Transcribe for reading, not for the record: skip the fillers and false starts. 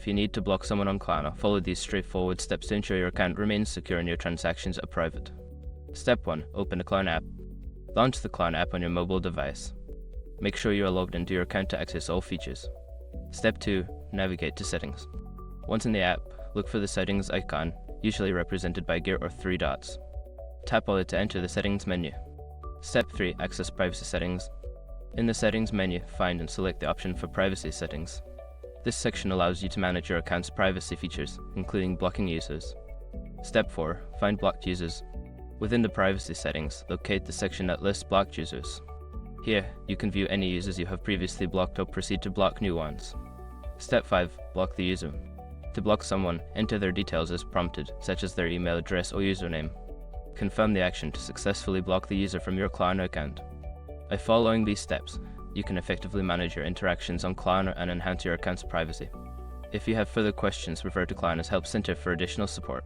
If you need to block someone on Klarna, follow these straightforward steps to ensure your account remains secure and your transactions are private. Step 1. Open the Klarna app. Launch the Klarna app on your mobile device. Make sure you are logged into your account to access all features. Step 2. Navigate to Settings. Once in the app, look for the Settings icon, usually represented by gear or 3 dots. Tap on it to enter the Settings menu. Step 3. Access Privacy Settings. In the Settings menu, find and select the option for Privacy Settings. This section allows you to manage your account's privacy features, including blocking users. Step 4. Find blocked users. Within the privacy settings, locate the section that lists blocked users. Here, you can view any users you have previously blocked or proceed to block new ones. Step 5. Block the user. To block someone, enter their details as prompted, such as their email address or username. Confirm the action to successfully block the user from your Klarna account. By following these steps, you can effectively manage your interactions on Klarna and enhance your account's privacy. If you have further questions, refer to Klarna's Help Center for additional support.